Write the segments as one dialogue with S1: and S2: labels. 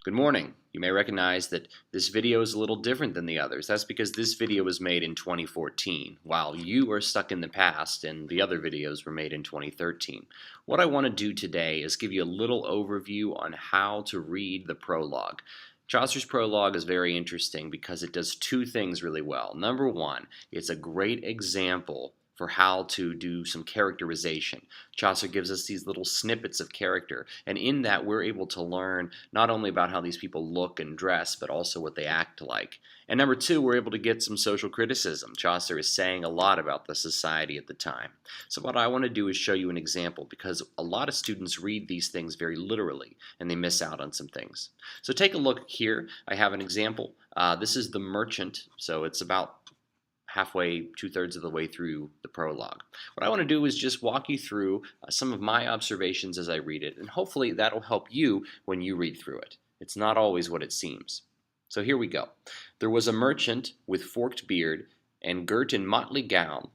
S1: Good morning. You may recognize that this video is a little different than the others. That's because this video was made in 2014, while you are stuck in the past and the other videos were made in 2013. What I want to do today is give you a little overview on how to read the prologue. Chaucer's prologue is very interesting because it does two things really well. Number one, it's a great example for how to do some characterization. Chaucer gives us these little snippets of character, and in that we're able to learn not only about how these people look and dress, but also what they act like. And number two, we're able to get some social criticism. Chaucer is saying a lot about the society at the time. So what I want to do is show you an example, because a lot of students read these things very literally, and they miss out on some things. So take a look here. I have an example. This is the merchant, so it's about halfway, two-thirds of the way through the prologue. What I want to do is just walk you through some of my observations as I read it, and hopefully that'll help you when you read through it. It's not always what it seems. So here we go. There was a merchant with forked beard, and girt in motley gown,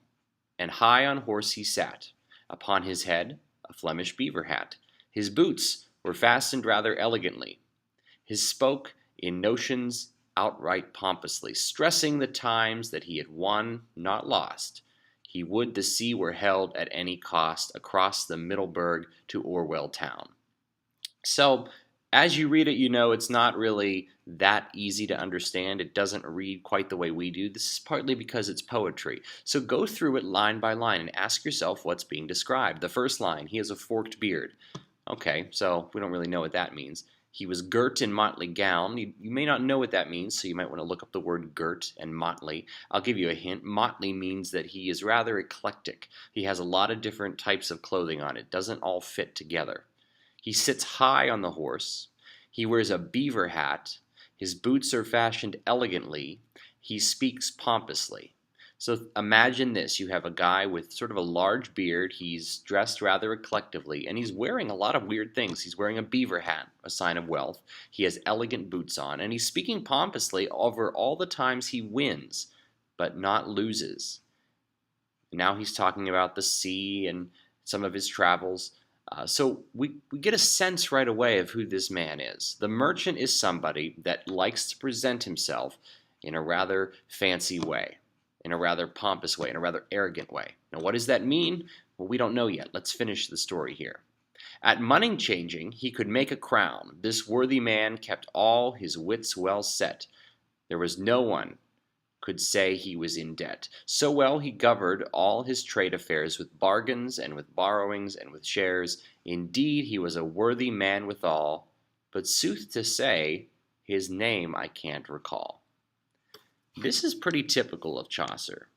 S1: and high on horse he sat. Upon his head a Flemish beaver hat. His boots were fastened rather elegantly. His spoke in notions outright pompously, stressing the times that he had won, not lost. He would the sea were held at any cost across the Middleburg to Orwell town. So, as you read it, you know it's not really that easy to understand. It doesn't read quite the way we do. This is partly because it's poetry. So go through it line by line and ask yourself what's being described. The first line, he has a forked beard. Okay, so we don't really know what that means. He was girt in motley gown. You may not know what that means, so you might want to look up the word girt and motley. I'll give you a hint. Motley means that he is rather eclectic. He has a lot of different types of clothing on. It doesn't all fit together. He sits high on the horse. He wears a beaver hat. His boots are fashioned elegantly. He speaks pompously. So imagine this. You have a guy with sort of a large beard. He's dressed rather eclectically, and he's wearing a lot of weird things. He's wearing a beaver hat, a sign of wealth. He has elegant boots on, and he's speaking pompously over all the times he wins, but not loses. Now he's talking about the sea and some of his travels. So we get a sense right away of who this man is. The merchant is somebody that likes to present himself in a rather fancy way, in a rather pompous way, in a rather arrogant way. Now, what does that mean? Well, we don't know yet. Let's finish the story here. At money changing, he could make a crown. This worthy man kept all his wits well set. There was no one could say he was in debt. So well he governed all his trade affairs with bargains and with borrowings and with shares. Indeed, he was a worthy man withal, but sooth to say, his name I can't recall. This is pretty typical of Chaucer.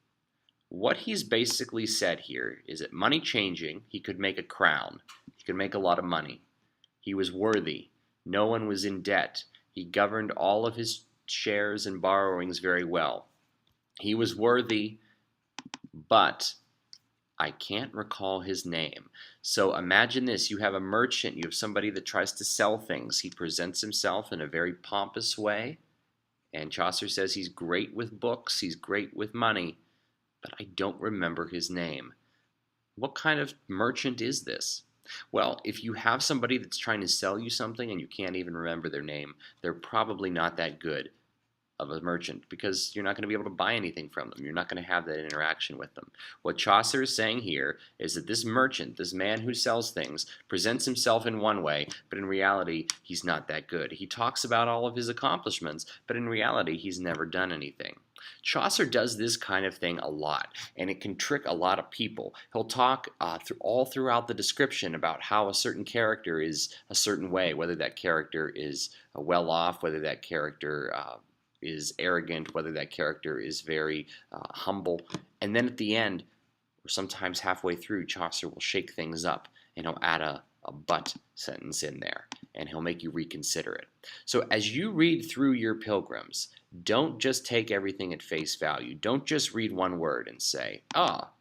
S1: What he's basically said here is that money changing, he could make a crown. He could make a lot of money. He was worthy. No one was in debt. He governed all of his shares and borrowings very well. He was worthy, but I can't recall his name. So imagine this. You have a merchant. You have somebody that tries to sell things. He presents himself in a very pompous way. And Chaucer says he's great with books, he's great with money, but I don't remember his name. What kind of merchant is this? Well, if you have somebody that's trying to sell you something and you can't even remember their name, they're probably not that good of a merchant, because you're not going to be able to buy anything from them. You're not going to have that interaction with them. What Chaucer is saying here is that this merchant, this man who sells things, presents himself in one way, but in reality, he's not that good. He talks about all of his accomplishments, but in reality, he's never done anything. Chaucer does this kind of thing a lot, and it can trick a lot of people. He'll talk all throughout the description about how a certain character is a certain way, whether that character is well off, whether that character is arrogant, whether that character is very humble. And then at the end, or sometimes halfway through, Chaucer will shake things up, and he'll add a but sentence in there, and he'll make you reconsider it. So as you read through your Pilgrims, don't just take everything at face value. Don't just read one word and say,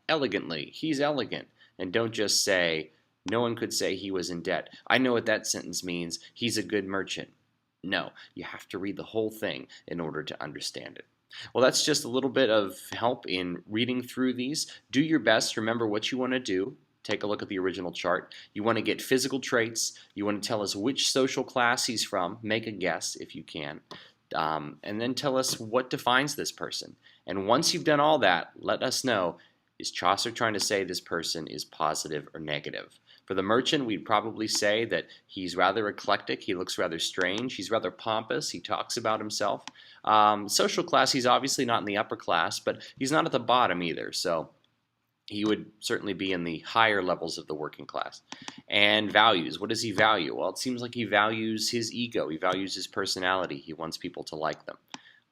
S1: elegantly, he's elegant. And don't just say, no one could say he was in debt. I know what that sentence means. He's a good merchant. No, you have to read the whole thing in order to understand it. Well, that's just a little bit of help in reading through these. Do your best. Remember what you want to do. take a look at the original chart. You want to get physical traits. You want to tell us which social class he's from. Make a guess if you can. And then tell us what defines this person. And once you've done all that, let us know, is Chaucer trying to say this person is positive or negative? For the merchant, we'd probably say that he's rather eclectic, he looks rather strange, he's rather pompous, he talks about himself. Social class, he's obviously not in the upper class, but he's not at the bottom either, so he would certainly be in the higher levels of the working class. And values, what does he value? Well, it seems like he values his ego, he values his personality, he wants people to like them.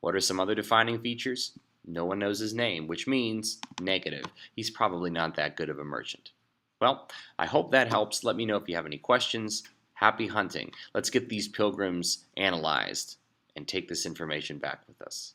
S1: What are some other defining features? No one knows his name, which means negative. He's probably not that good of a merchant. Well, I hope that helps. Let me know if you have any questions. Happy hunting. Let's get these pilgrims analyzed and take this information back with us.